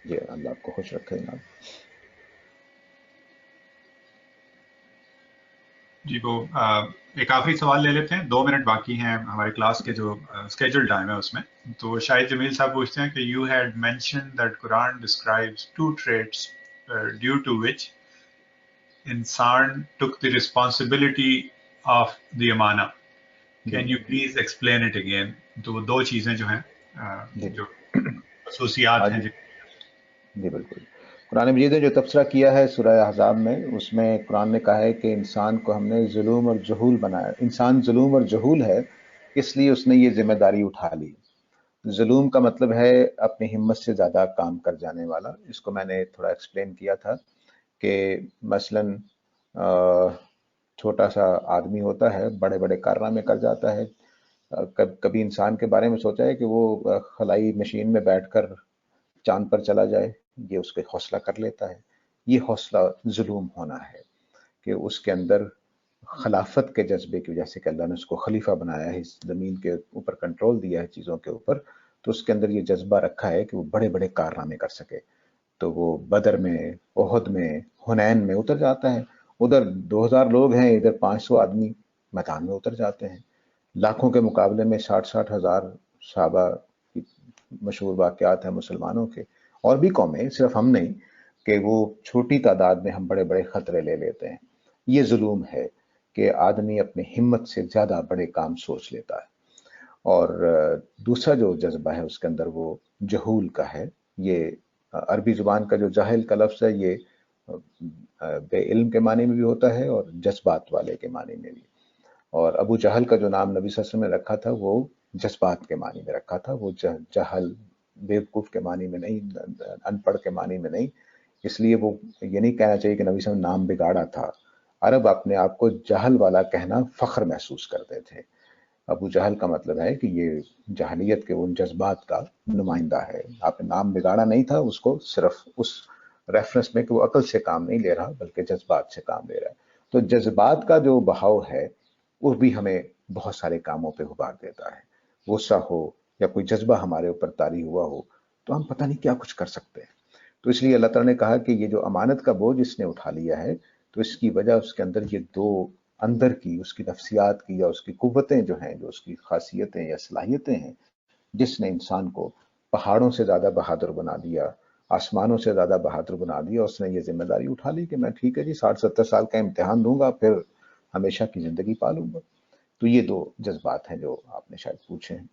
جی اللہ آپ کو خوش رکھے جناب. جی وہ ایک آخری سوال لے لیتے ہیں, 2 منٹ باقی ہیں ہمارے کلاس کے جو اسکیجول ٹائم ہے اس میں. تو شاہد جمیل صاحب پوچھتے ہیں کہ you had mentioned that Quran describes 2 traits due to which انسان took the responsibility of the امانہ. Can you please explain it again? تو وہ 2 چیزیں جو ہیں جو خصوصیات ہیں. جی بالکل. قرآن مجید نے جو تبصرہ کیا ہے سورہ احزاب میں, اس میں قرآن نے کہا ہے کہ انسان کو ہم نے ظلم اور جہول بنایا. انسان ظلم اور جہول ہے, اس لیے اس نے یہ ذمہ داری اٹھا لی. ظلم کا مطلب ہے اپنی ہمت سے زیادہ کام کر جانے والا. اس کو میں نے تھوڑا ایکسپلین کیا تھا کہ مثلاً چھوٹا سا آدمی ہوتا ہے, بڑے بڑے کارنامے کر جاتا ہے. کبھی انسان کے بارے میں سوچا ہے کہ وہ خلائی مشین میں بیٹھ کر چاند پر چلا جائے؟ یہ اس کے حوصلہ کر لیتا ہے. یہ حوصلہ ظلم ہونا ہے کہ اس کے اندر خلافت کے جذبے کی وجہ سے کہ اللہ نے اس کو خلیفہ بنایا ہے, اس زمین کے اوپر کنٹرول دیا ہے چیزوں کے اوپر, تو اس کے اندر یہ جذبہ رکھا ہے کہ وہ بڑے بڑے کارنامے کر سکے. تو وہ بدر میں, احد میں, حنین میں اتر جاتا ہے. ادھر 2000 لوگ ہیں, ادھر 500 آدمی میدان میں اتر جاتے ہیں. لاکھوں کے مقابلے میں 60 ہزار صحابہ کی مشہور واقعات ہیں مسلمانوں کے, اور بھی قومیں, صرف ہم نہیں, کہ وہ چھوٹی تعداد میں ہم بڑے بڑے خطرے لے لیتے ہیں. یہ ظلم ہے کہ آدمی اپنی ہمت سے زیادہ بڑے کام سوچ لیتا ہے. اور دوسرا جو جذبہ ہے اس کے اندر وہ جہول کا ہے. یہ عربی زبان کا جو جاہل کا لفظ ہے یہ بے علم کے معنی میں بھی ہوتا ہے اور جذبات والے کے معنی میں بھی. اور ابو جہل کا جو نام نبی صلی اللہ علیہ وسلم نے رکھا تھا وہ جذبات کے معنی میں رکھا تھا, وہ جہل بیوقوف کے معنی میں نہیں, ان پڑھ کے معنی میں نہیں. اس لیے وہ یہ نہیں کہنا چاہیے کہ نبی صلی اللہ علیہ وسلم نام بگاڑا تھا. عرب اپنے آپ کو جہل والا کہنا فخر محسوس کرتے تھے. ابو جہل کا مطلب ہے کہ یہ جہلیت کے ان جذبات کا نمائندہ ہے. آپ نے نام بگاڑا نہیں تھا اس کو, صرف اس ریفرنس میں کہ وہ عقل سے کام نہیں لے رہا بلکہ جذبات سے کام لے رہا ہے. تو جذبات کا جو بہاؤ ہے وہ بھی ہمیں بہت سارے کاموں پہ ابھار دیتا ہے. غصہ ہو یا کوئی جذبہ ہمارے اوپر طاری ہوا ہو تو ہم پتہ نہیں کیا کچھ کر سکتے ہیں. تو اس لیے اللہ تعالیٰ نے کہا کہ یہ جو امانت کا بوجھ اس نے اٹھا لیا ہے, تو اس کی وجہ اس کے اندر یہ 2 اندر کی, اس کی نفسیات کی یا اس کی قوتیں جو ہیں, جو اس کی خاصیتیں یا صلاحیتیں ہیں, جس نے انسان کو پہاڑوں سے زیادہ بہادر بنا دیا, آسمانوں سے زیادہ بہادر بنا دیا. اس نے یہ ذمہ داری اٹھا لی کہ میں ٹھیک ہے جی 60-70 سال کا امتحان دوں گا, پھر ہمیشہ کی زندگی پالوں گا. تو یہ 2 جذبات ہیں جو آپ نے شاید پوچھے ہیں.